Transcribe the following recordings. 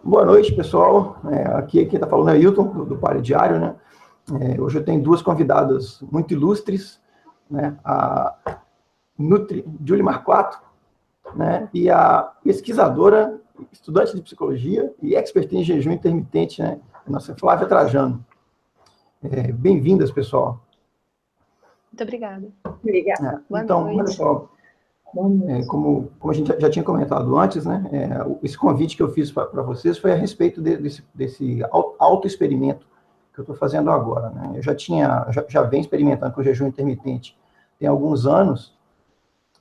Boa noite, pessoal. Aqui quem está falando é o Hilton, do Palio Diário, né? Hoje eu tenho duas convidadas muito ilustres, né? A Nutri Julie Marquato, né? E a pesquisadora, estudante de psicologia e expert em jejum intermitente, né? A nossa Flávia Trajano. Bem-vindas, pessoal. Muito obrigada. Obrigada. Então, olha só, como a gente já tinha comentado antes, né, esse convite que eu fiz para vocês foi a respeito desse autoexperimento que eu estou fazendo agora. Né? Eu já venho experimentando com o jejum intermitente tem alguns anos,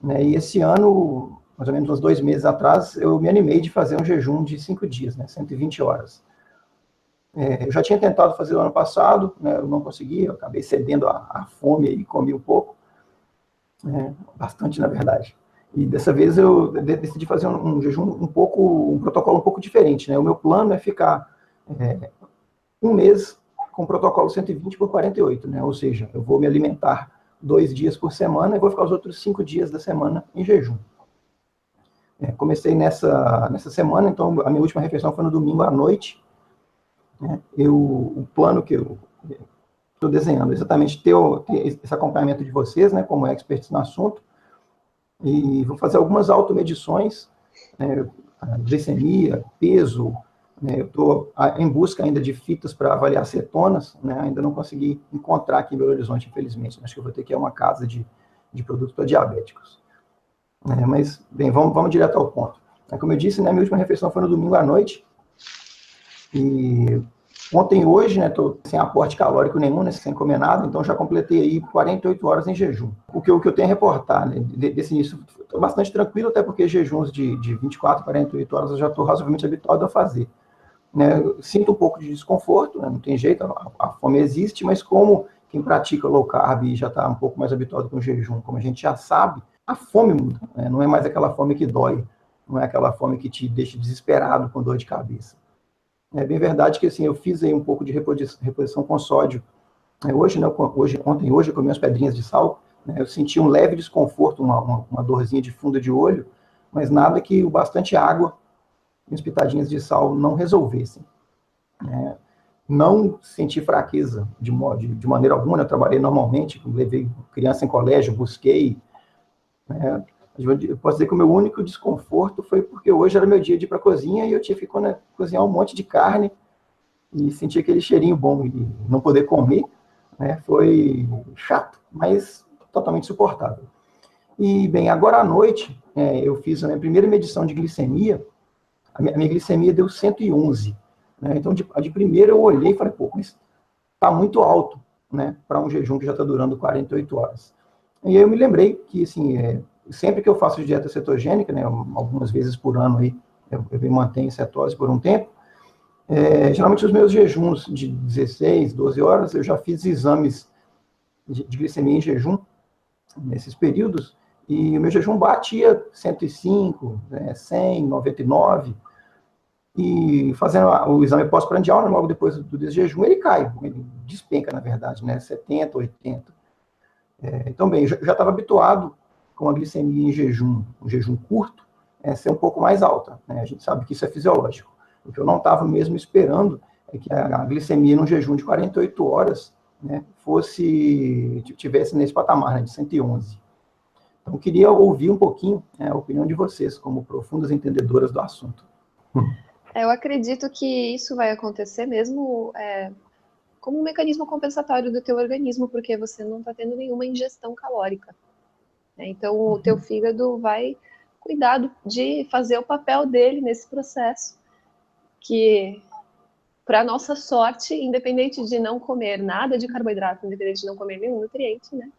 né, e esse ano, mais ou menos uns 2 meses atrás, eu me animei de fazer um jejum de 5 dias, né, 120 horas. Eu já tinha tentado fazer no ano passado, né, eu não consegui, eu acabei cedendo à fome e comi um pouco, bastante, na verdade. E dessa vez eu decidi fazer um jejum um protocolo um pouco diferente, né? O meu plano é ficar 1 mês com o protocolo 120 por 48, né? Ou seja, eu vou me alimentar 2 dias por semana e vou ficar os outros 5 dias da semana em jejum. Comecei nessa semana, então a minha última refeição foi no domingo à noite. Né? O plano que eu estou desenhando é exatamente ter esse acompanhamento de vocês, né, como experts no assunto, e vou fazer algumas automedições, né, glicemia, peso, né, eu estou em busca ainda de fitas para avaliar cetonas, né, ainda não consegui encontrar aqui em Belo Horizonte, infelizmente, acho que eu vou ter que ir a uma casa de produtos para diabéticos. Mas, bem, vamos direto ao ponto. Como eu disse, né, minha última refeição foi no domingo à noite, e ontem e hoje, né, estou sem aporte calórico nenhum, né, sem comer nada, então já completei aí 48 horas em jejum. O que eu tenho a reportar, né, desse início, estou bastante tranquilo, até porque jejuns de 24, 48 horas eu já estou razoavelmente habituado a fazer. Né, sinto um pouco de desconforto, né, não tem jeito, a fome existe, mas como quem pratica low carb e já está um pouco mais habituado com o jejum, como a gente já sabe, a fome muda, né, não é mais aquela fome que dói, não é aquela fome que te deixa desesperado com dor de cabeça. É bem verdade que assim, eu fiz aí um pouco de reposição com sódio. Hoje, né, ontem e hoje eu comi umas pedrinhas de sal, né, eu senti um leve desconforto, uma dorzinha de fundo de olho, mas nada que o bastante água e as pitadinhas de sal não resolvessem. Não senti fraqueza de maneira alguma, né, eu trabalhei normalmente, levei criança em colégio, busquei. Eu posso dizer que o meu único desconforto foi porque hoje era meu dia de ir para a cozinha e eu tive que cozinhar um monte de carne e sentir aquele cheirinho bom e não poder comer, né? Foi chato, mas totalmente suportável. E, bem, agora à noite, eu fiz a minha primeira medição de glicemia, a minha glicemia deu 111, né? Então, de primeira eu olhei e falei, pô, mas está muito alto, né, para um jejum que já está durando 48 horas. E aí eu me lembrei que, assim, sempre que eu faço dieta cetogênica, né, algumas vezes por ano aí, eu me mantenho em cetose por um tempo, geralmente os meus jejuns de 16, 12 horas, eu já fiz exames de glicemia em jejum nesses períodos, e o meu jejum batia 105, 100, 99, e fazendo o exame pós-prandial, né, logo depois do desjejum, ele cai, ele despenca, na verdade, né, 70, 80. Então, bem, eu já estava habituado com a glicemia em jejum, um jejum curto, ser um pouco mais alta, né? A gente sabe que isso é fisiológico. O que eu não estava mesmo esperando é que a glicemia num jejum de 48 horas, né, tivesse nesse patamar, né, de 111. Então, eu queria ouvir um pouquinho, a opinião de vocês, como profundas entendedoras do assunto. Eu acredito que isso vai acontecer mesmo como um mecanismo compensatório do teu organismo, porque você não está tendo nenhuma ingestão calórica. Então, o teu fígado vai cuidar de fazer o papel dele nesse processo, que, para nossa sorte, independente de não comer nada de carboidrato, independente de não comer nenhum nutriente, né?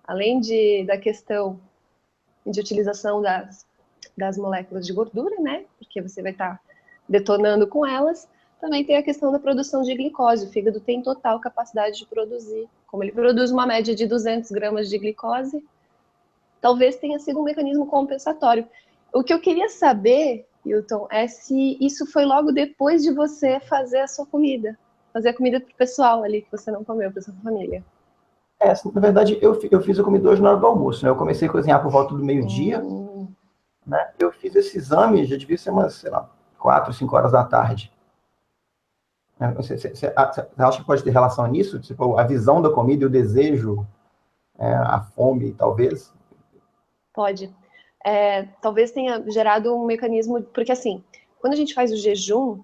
Além da questão de utilização das moléculas de gordura, né? Porque você vai estar detonando com elas, também tem a questão da produção de glicose. O fígado tem total capacidade de produzir. Como ele produz uma média de 200 gramas de glicose, talvez tenha sido um mecanismo compensatório. O que eu queria saber, Hilton, é se isso foi logo depois de você fazer a sua comida. Fazer a comida para o pessoal ali que você não comeu, para sua família. Na verdade, eu fiz a comida hoje na hora do almoço, né? Eu comecei a cozinhar por volta do meio-dia, né? Eu fiz esse exame, já devia ser umas, sei lá, 4, 5 horas da tarde. Você acha que pode ter relação nisso? Tipo, a visão da comida e o desejo, a fome, talvez? Pode. Talvez tenha gerado um mecanismo, porque assim, quando a gente faz o jejum,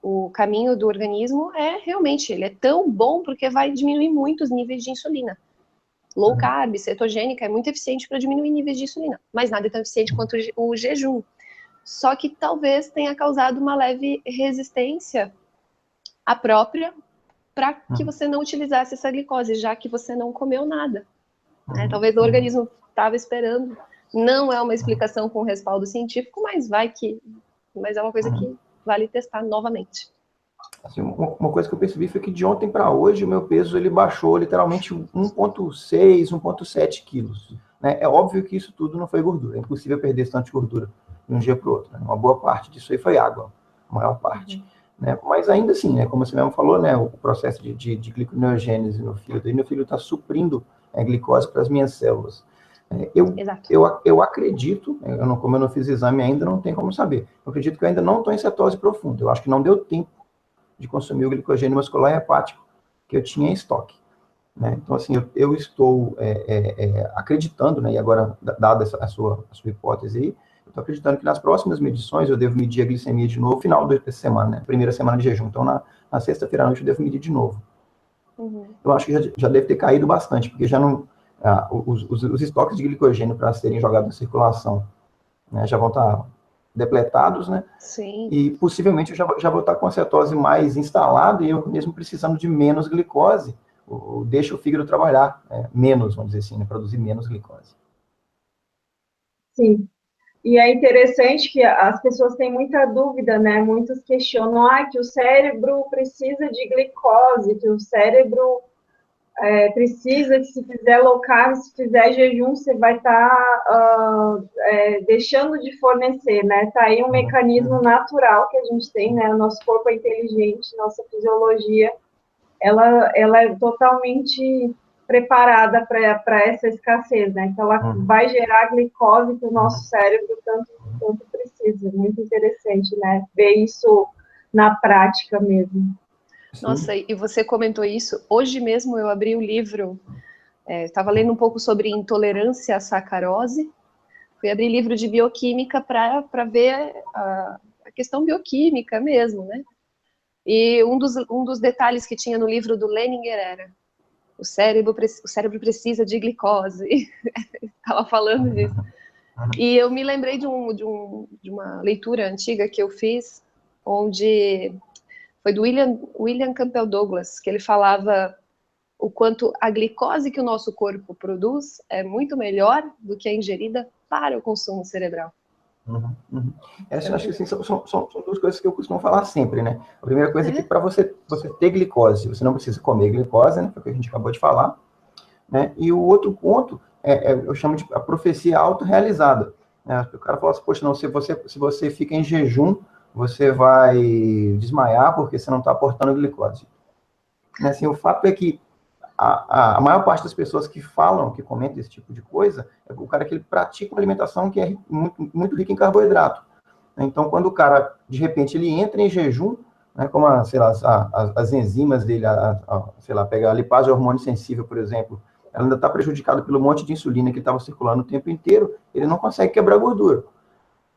o caminho do organismo realmente, ele é tão bom porque vai diminuir muito os níveis de insulina. Low carb, cetogênica, é muito eficiente para diminuir níveis de insulina, mas nada é tão eficiente quanto o jejum. Só que talvez tenha causado uma leve resistência à própria para que você não utilizasse essa glicose, já que você não comeu nada. Né? Talvez o organismo estava esperando. Não é uma explicação com respaldo científico, mas mas é uma coisa que vale testar novamente. Assim, uma coisa que eu percebi foi que de ontem para hoje o meu peso ele baixou literalmente 1,6, 1,7 quilos. Né? É óbvio que isso tudo não foi gordura. É impossível perder tanta gordura de um dia para o outro. Né? Uma boa parte disso aí foi água, a maior parte. Né? Mas ainda assim, né, como você mesmo falou, né, o processo de gliconeogênese no fígado, e meu fígado está suprindo a glicose para as minhas células. Eu acredito, como eu não fiz exame ainda, não tem como saber. Eu acredito que eu ainda não estou em cetose profunda. Eu acho que não deu tempo de consumir o glicogênio muscular e hepático que eu tinha em estoque. Né? Então, assim, eu estou acreditando, né, e agora, dada a sua hipótese aí, eu estou acreditando que nas próximas medições eu devo medir a glicemia de novo no final dessa semana, né, primeira semana de jejum. Então, na sexta-feira à noite eu devo medir de novo. Eu acho que já deve ter caído bastante, porque já não... os estoques de glicogênio para serem jogados na circulação, né, já vão estar depletados, né? Sim. E possivelmente eu já vou estar com a cetose mais instalada e eu mesmo precisando de menos glicose, deixa o fígado trabalhar menos, vamos dizer assim, né? Produzir menos glicose. Sim. E é interessante que as pessoas têm muita dúvida, né? Muitos questionam que o cérebro precisa de glicose, que o cérebro precisa que se fizer low carb, se fizer jejum, você vai estar deixando de fornecer, né? Tá aí um mecanismo natural que a gente tem, né? O nosso corpo é inteligente, nossa fisiologia, ela é totalmente preparada para essa escassez, né? Então, ela vai gerar glicose que o nosso cérebro tanto precisa. Muito interessante, né? Ver isso na prática mesmo. Nossa, e você comentou isso. Hoje mesmo eu abri o livro, estava lendo um pouco sobre intolerância à sacarose. Fui abrir livro de bioquímica para ver a questão bioquímica mesmo, né? E um dos detalhes que tinha no livro do Leninger era o cérebro precisa de glicose. Estava falando disso. E eu me lembrei de uma leitura antiga que eu fiz, onde foi do William Campbell Douglas, que ele falava o quanto a glicose que o nosso corpo produz é muito melhor do que a ingerida para o consumo cerebral. Acho que assim, são duas coisas que eu costumo falar sempre, né? A primeira coisa é que para você ter glicose, você não precisa comer glicose, né? Foi o que a gente acabou de falar. Né? E o outro ponto eu chamo de a profecia autorrealizada. Né? O cara fala assim, poxa, não, se você fica em jejum, você vai desmaiar porque você não está aportando glicose. Né? Assim, o fato é que a maior parte das pessoas que falam, que comentam esse tipo de coisa, é o cara que ele pratica uma alimentação que é muito, muito rica em carboidrato. Então, quando o cara, de repente, ele entra em jejum, né, como as enzimas dele, pega a lipase hormônio sensível, por exemplo, ela ainda está prejudicada pelo monte de insulina que estava circulando o tempo inteiro, ele não consegue quebrar gordura.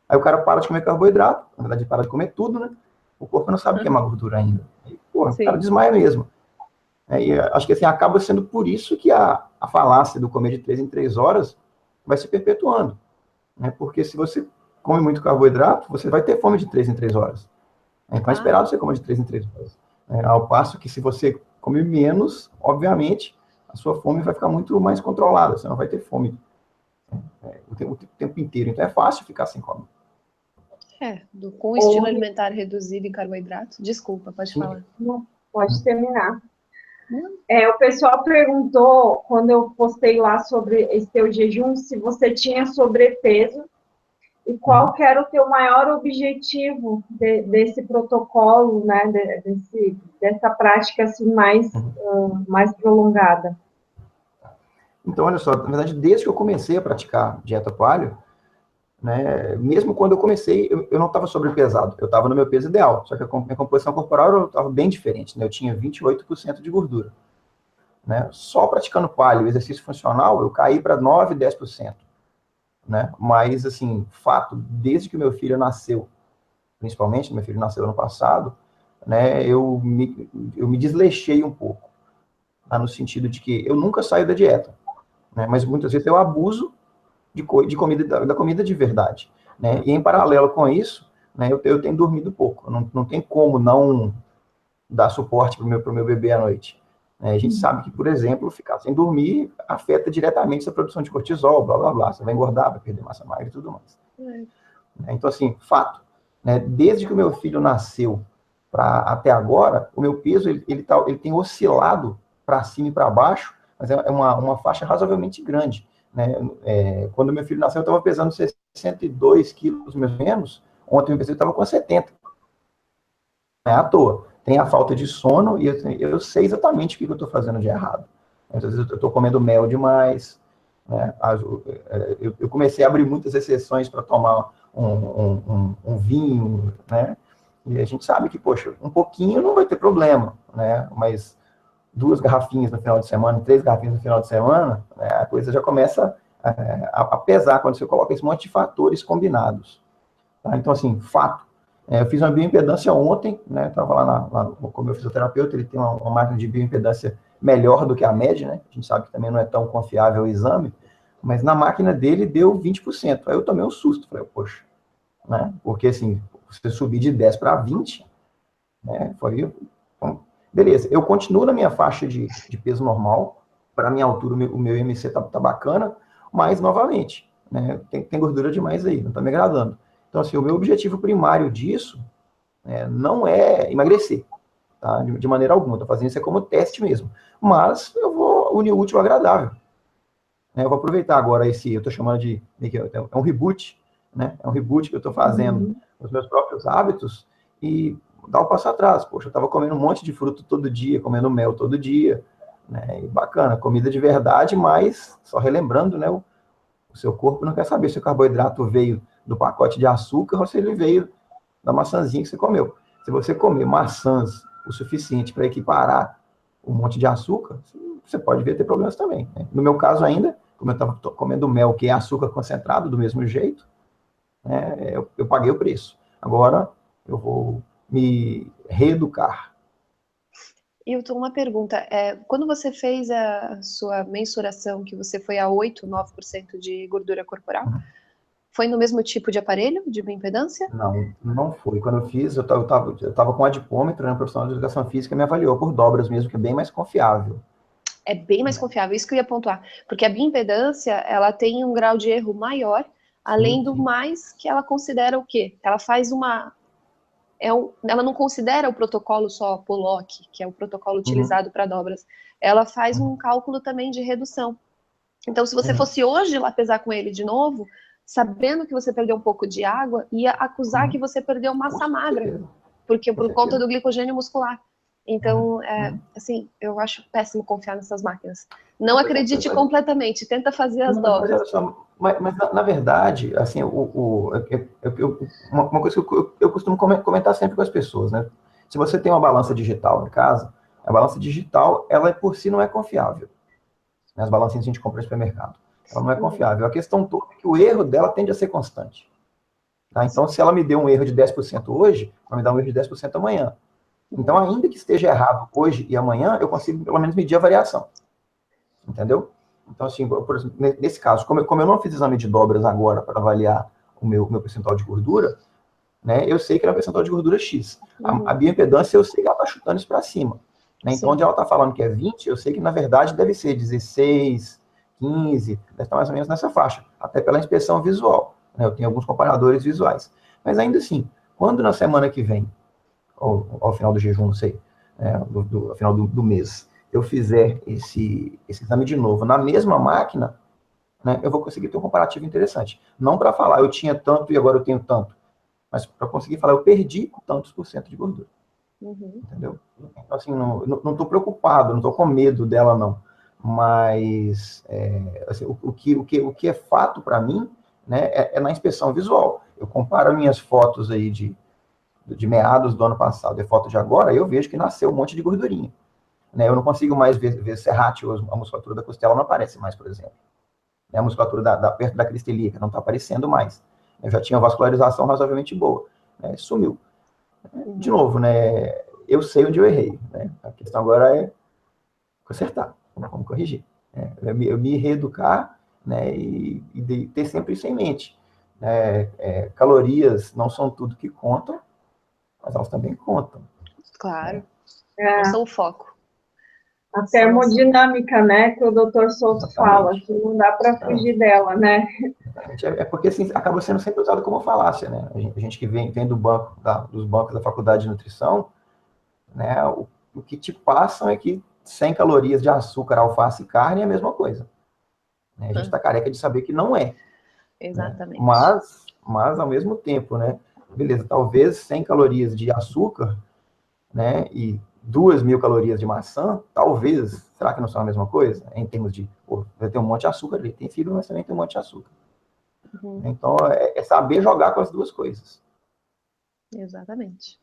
Aí o cara para de comer carboidrato, na verdade, para de comer tudo, né? O corpo não sabe queimar gordura ainda. Aí, o cara desmaia mesmo. E acho que assim, acaba sendo por isso que a falácia do comer de 3 em 3 horas vai se perpetuando. Né? Porque se você come muito carboidrato, você vai ter fome de 3 em 3 horas. Então é esperado você comer de 3 em 3 horas. Ao passo que se você comer menos, obviamente, a sua fome vai ficar muito mais controlada. Você não vai ter fome o tempo inteiro. Então é fácil ficar sem fome. Com o estilo alimentar reduzido em carboidrato. Desculpa, pode falar. Não, pode terminar. O pessoal perguntou, quando eu postei lá sobre esse teu jejum, se você tinha sobrepeso e qual que era o teu maior objetivo desse protocolo, né, dessa prática assim, mais prolongada. Então, olha só, na verdade, desde que eu comecei a praticar dieta paleo, né? Mesmo quando eu comecei, eu não estava sobrepesado, eu estava no meu peso ideal, só que a minha composição corporal estava bem diferente, né? Eu tinha 28% de gordura, né? Só praticando paleo, exercício funcional, eu caí para 9, 10%, né? Mas, assim, fato, desde que o meu filho nasceu, principalmente, meu filho nasceu ano passado, né? Eu me desleixei um pouco, tá? No sentido de que eu nunca saio da dieta, né? Mas muitas vezes eu abuso de comida, da comida de verdade, né? E em paralelo com isso, né, eu tenho dormido pouco. Não tem como não dar suporte pro meu bebê à noite. A gente sabe que, por exemplo, ficar sem dormir afeta diretamente a produção de cortisol, blá, blá, blá. Você vai engordar, vai perder massa magra e tudo mais. Então, assim, fato, né, desde que o meu filho nasceu até agora, o meu peso ele tem oscilado para cima e para baixo, mas é uma faixa razoavelmente grande, né? Quando meu filho nasceu, eu estava pesando 62 quilos, mais ou menos. Ontem eu estava com 70. Não é à toa. Tem a falta de sono e eu sei exatamente o que eu estou fazendo de errado. Às vezes eu estou comendo mel demais, né? Eu comecei a abrir muitas exceções para tomar um vinho, né? E a gente sabe que, poxa, um pouquinho não vai ter problema, né? Mas 2 garrafinhas no final de semana, 3 garrafinhas no final de semana, né? A coisa já começa a pesar quando você coloca esse monte de fatores combinados. Tá? Então, assim, fato. Eu fiz uma bioimpedância ontem, né? Estava lá com o meu fisioterapeuta, ele tem uma máquina de bioimpedância melhor do que a média, né? A gente sabe que também não é tão confiável o exame, mas na máquina dele deu 20%. Aí eu tomei um susto, falei, poxa, né? Porque assim, você subir de 10 para 20, né? Foi, então, beleza, eu continuo na minha faixa de peso normal, para minha altura o meu IMC tá bacana, mas novamente, né? Tem gordura demais aí, não está me agradando. Então, assim, o meu objetivo primário disso não é emagrecer, tá? De maneira alguma, estou fazendo isso como teste mesmo. Mas eu vou unir o útil ao agradável. Né? Eu vou aproveitar agora eu estou chamando é um reboot, né? É um reboot que eu estou fazendo os meus próprios hábitos e dar um passo atrás. Poxa, eu estava comendo um monte de fruta todo dia, comendo mel todo dia, né? E bacana, comida de verdade, mas só relembrando, né? O seu corpo não quer saber se o carboidrato veio do pacote de açúcar ou se ele veio da maçãzinha que você comeu. Se você comer maçãs o suficiente para equiparar um monte de açúcar, você pode vir a ter problemas também. Né? No meu caso ainda, como eu estava comendo mel, que é açúcar concentrado do mesmo jeito, né, eu paguei o preço. Agora eu vou me reeducar. Hilton, uma pergunta. Quando você fez a sua mensuração, que você foi a 8, 9% de gordura corporal, foi no mesmo tipo de aparelho, de bioimpedância? Não foi. Quando eu fiz, eu tava com adipômetro, né, profissional de educação física, me avaliou por dobras mesmo, que é bem mais confiável. É bem mais confiável, isso que eu ia pontuar. Porque a bioimpedância, ela tem um grau de erro maior, além do mais que ela considera o quê? Ela faz ela não considera o protocolo só POLOC, que é o protocolo utilizado para dobras. Ela faz um cálculo também de redução. Então, se você fosse hoje lá pesar com ele de novo, sabendo que você perdeu um pouco de água, ia acusar que você perdeu massa magra, porque por conta do glicogênio muscular. Então, assim, eu acho péssimo confiar nessas máquinas. Não acredite completamente, tenta fazer as dobras. Mas na verdade, assim, uma coisa que eu costumo comentar sempre com as pessoas, né? Se você tem uma balança digital em casa, a balança digital, ela por si não é confiável. As balancinhas que a gente compra no supermercado. Ela não é confiável. A questão toda é que o erro dela tende a ser constante. Tá? Então, se ela me deu um erro de 10% hoje, ela me dá um erro de 10% amanhã. Então, ainda que esteja errado hoje e amanhã, eu consigo pelo menos medir a variação. Entendeu? Então, assim, por exemplo, nesse caso, como eu não fiz exame de dobras agora para avaliar o meu percentual de gordura, né, eu sei que era percentual de gordura X. A bioimpedância, eu sei que ela está chutando isso para cima. Né? Então, onde ela está falando que é 20, eu sei que, na verdade, deve ser 16, 15, deve estar mais ou menos nessa faixa, até pela inspeção visual. Né? Eu tenho alguns comparadores visuais. Mas, ainda assim, quando na semana que vem, ou ao final do jejum, não sei, ao final do mês, eu fizer esse exame de novo na mesma máquina, né, eu vou conseguir ter um comparativo interessante. Não para falar, eu tinha tanto e agora eu tenho tanto, mas para conseguir falar, eu perdi tantos por cento de gordura. Entendeu? Então, assim, não estou preocupado, não estou com medo dela, não. Mas, assim, o que é fato para mim, né, é na inspeção visual. Eu comparo minhas fotos aí de meados do ano passado e foto de agora, eu vejo que nasceu um monte de gordurinha. Né? Eu não consigo mais ver serrátil, a musculatura da costela não aparece mais, por exemplo. A musculatura perto da crista ilíaca não está aparecendo mais. Eu já tinha vascularização razoavelmente boa. Né? Sumiu. De novo, né? Eu sei onde eu errei. Né? A questão agora é consertar, como corrigir. Né? Eu me reeducar, né? e ter sempre isso em mente. Calorias não são tudo que contam, mas elas também contam. Claro. Não são o foco. A termodinâmica, né, que o Dr. Souto fala, que não dá para fugir dela, né? Porque assim, acaba sendo sempre usado como falácia, né? A gente que vem do banco, dos bancos da faculdade de nutrição, né, o que te passam é que 100 calorias de açúcar, alface e carne é a mesma coisa. Né? A gente está careca de saber que não é. Exatamente. Né? Mas, ao mesmo tempo, né? Beleza, talvez 100 calorias de açúcar, né, e 2.000 calorias de maçã, talvez, será que não são a mesma coisa? Em termos de, vai ter um monte de açúcar ali, tem fibra, mas também tem um monte de açúcar. Então, é saber jogar com as duas coisas. Exatamente.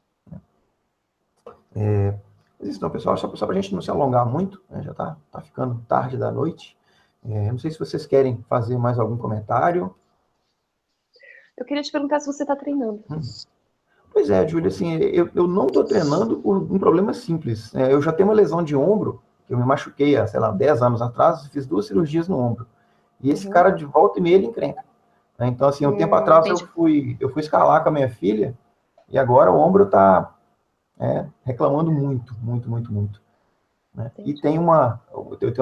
Então, pessoal, só para a gente não se alongar muito, né, já está ficando tarde da noite. Não sei se vocês querem fazer mais algum comentário. Eu queria te perguntar se você está treinando. Pois é, Júlia, assim, eu não estou treinando por um problema simples. Eu já tenho uma lesão de ombro, que eu me machuquei há, sei lá, 10 anos atrás, fiz 2 cirurgias no ombro. E esse cara, de volta e meia, ele encrenca. Então, assim, um tempo atrás eu fui escalar com a minha filha, e agora o ombro está reclamando muito. Né? E eu tenho uma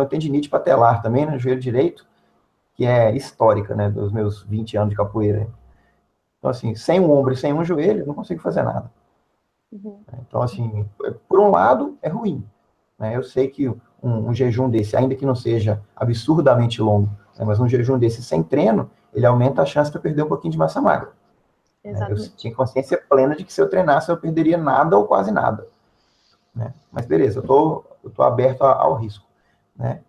tendinite patelar também, no joelho direito, que é histórica, né, dos meus 20 anos de capoeira. Então, assim, sem um ombro e sem um joelho, eu não consigo fazer nada. Então, assim, por um lado, é ruim. Né? Eu sei que um jejum desse, ainda que não seja absurdamente longo, né, mas um jejum desse sem treino, ele aumenta a chance de eu perder um pouquinho de massa magra. Exatamente. Eu tenho consciência plena de que se eu treinasse, eu perderia nada ou quase nada. Né? Mas beleza, eu tô aberto ao risco. Né?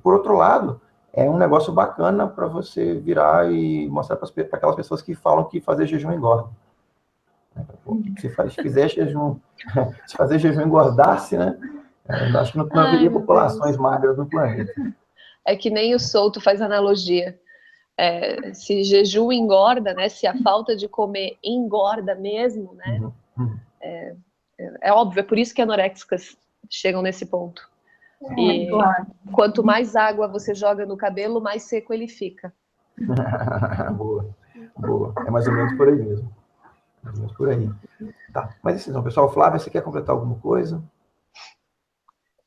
Por outro lado, é um negócio bacana para você virar e mostrar para aquelas pessoas que falam que fazer jejum engorda. Se fazer jejum engordasse, né? Eu acho que não haveria populações magras no planeta. É que nem o Souto faz analogia. Se jejum engorda, né? Se a falta de comer engorda mesmo, né? É óbvio, é por isso que anoréxicas chegam nesse ponto. E quanto mais água você joga no cabelo, mais seco ele fica. Boa. É mais ou menos por aí mesmo. Por aí. Tá. Mas assim, então, pessoal, Flávia, você quer completar alguma coisa?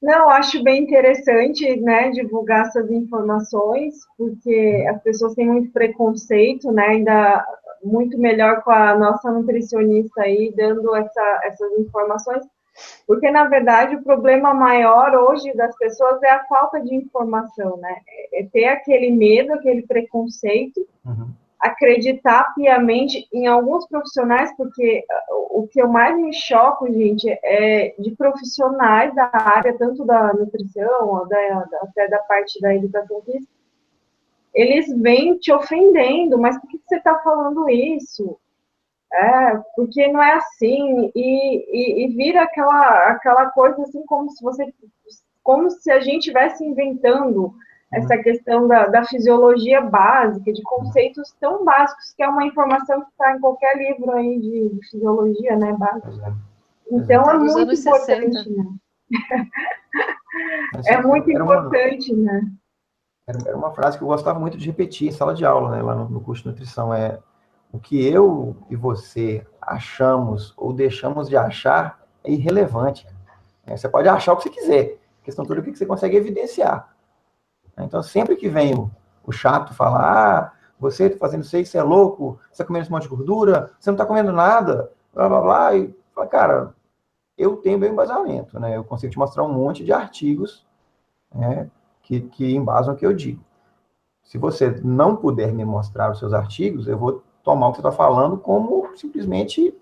Não, acho bem interessante, né, divulgar essas informações, porque as pessoas têm muito preconceito, né, ainda muito melhor com a nossa nutricionista aí, dando essas informações, porque, na verdade, o problema maior hoje das pessoas é a falta de informação, né, é ter aquele medo, aquele preconceito, acreditar piamente em alguns profissionais, porque o que eu mais me choco, gente, é de profissionais da área, tanto da nutrição, até da parte da educação física, eles vêm te ofendendo, mas por que você está falando isso? Porque não é assim, e vira aquela coisa assim, como se a gente estivesse inventando essa questão da fisiologia básica, de conceitos tão básicos, que é uma informação que está em qualquer livro aí de fisiologia, né, básica. Então, é muito importante, né? É muito importante, né? Era uma frase que eu gostava muito de repetir em sala de aula, né, lá no curso de nutrição, o que eu e você achamos ou deixamos de achar é irrelevante. Você pode achar o que você quiser, a questão toda é o que você consegue evidenciar. Então, sempre que vem o chato falar, você está fazendo isso aí, você é louco, você está comendo esse monte de gordura, você não está comendo nada, blá, blá, blá, e fala, cara, eu tenho meu embasamento, né? Eu consigo te mostrar um monte de artigos, né, que embasam o que eu digo. Se você não puder me mostrar os seus artigos, eu vou tomar o que você está falando como simplesmente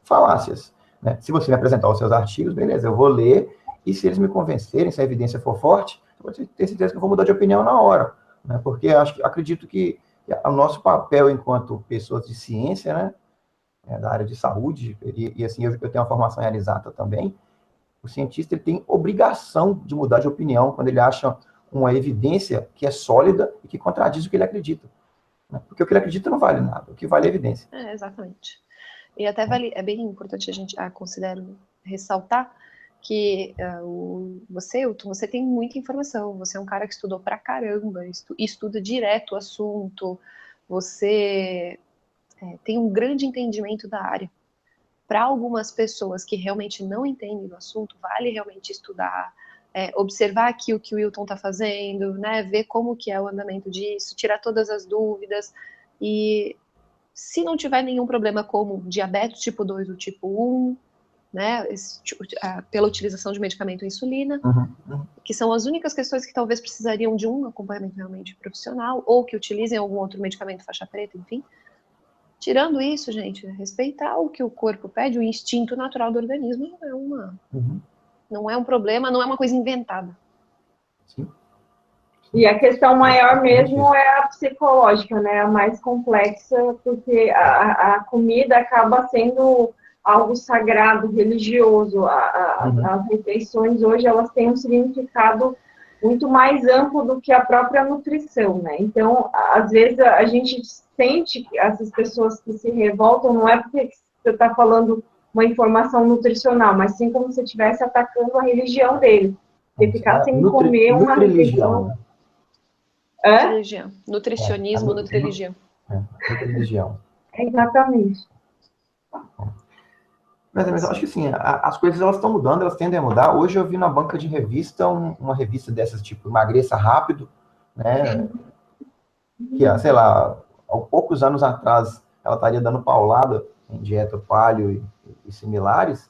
falácias. Né? Se você me apresentar os seus artigos, beleza, eu vou ler, e se eles me convencerem, se a evidência for forte, eu vou ter certeza que eu vou mudar de opinião na hora. Né? Porque acredito que o nosso papel enquanto pessoas de ciência, né, da área de saúde, e assim, eu tenho uma formação em área exata também, o cientista ele tem obrigação de mudar de opinião quando ele acha uma evidência que é sólida e que contradiz o que ele acredita. Né? Porque o que ele acredita não vale nada, o que vale é a evidência. Exatamente. E até é bem importante a gente, considero, ressaltar que você, Hilton, você tem muita informação, você é um cara que estudou pra caramba, estuda direto o assunto, você tem um grande entendimento da área. Para algumas pessoas que realmente não entendem do assunto, vale realmente estudar, observar aqui o que o Hilton está fazendo, né, ver como que é o andamento disso, tirar todas as dúvidas, e se não tiver nenhum problema como diabetes tipo 2 ou tipo 1, né, pela utilização de medicamento e insulina, que são as únicas questões que talvez precisariam de um acompanhamento realmente profissional, ou que utilizem algum outro medicamento faixa preta, enfim. Tirando isso, gente, respeitar o que o corpo pede, o instinto natural do organismo não é um problema, não é uma coisa inventada. Sim. E a questão maior mesmo é a psicológica, né? A mais complexa, porque a comida acaba sendo algo sagrado, religioso. As refeições hoje, elas têm um significado muito mais amplo do que a própria nutrição, né? Então, às vezes, a gente sente que essas pessoas que se revoltam, não é porque você está falando uma informação nutricional, mas sim como se estivesse atacando a religião dele. Porque ficar sem comer uma refeição... Nutriligião. Nutricionismo, nutriligião. Nutriligião. Exatamente. Mas eu acho que assim, as coisas elas estão mudando, elas tendem a mudar. Hoje eu vi na banca de revista, uma revista dessas, tipo, Emagreça Rápido, né? Que, sei lá, há poucos anos atrás, ela estaria dando paulada em dieta paleo e similares,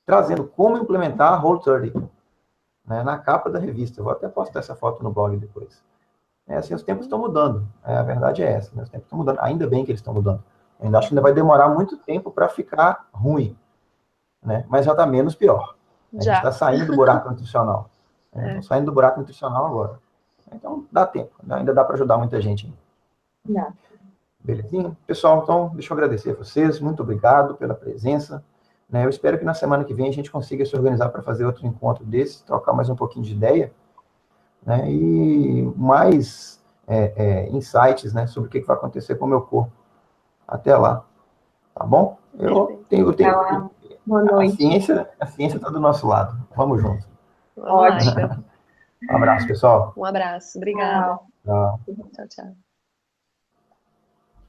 trazendo como implementar Whole30, né, na capa da revista. Eu vou até postar essa foto no blog depois. Assim, os tempos estão mudando. A verdade é essa, né? Os tempos estão mudando. Ainda bem que eles estão mudando. Eu ainda acho que ainda vai demorar muito tempo para ficar ruim, né? Mas já está menos pior. A gente está saindo do buraco nutricional. Estão saindo do buraco nutricional agora. Então, dá tempo. Ainda dá para ajudar muita gente. Não. Belezinha? Pessoal, então, deixa eu agradecer a vocês. Muito obrigado pela presença. Eu espero que na semana que vem a gente consiga se organizar para fazer outro encontro desse, trocar mais um pouquinho de ideia, né? E mais insights, né, sobre o que vai acontecer com o meu corpo. Até lá. Tá bom? Eu tenho Boa noite. A ciência está do nosso lado. Vamos junto. Ótimo. Um abraço, pessoal. Um abraço. Obrigada. Tchau. Tchau, tchau.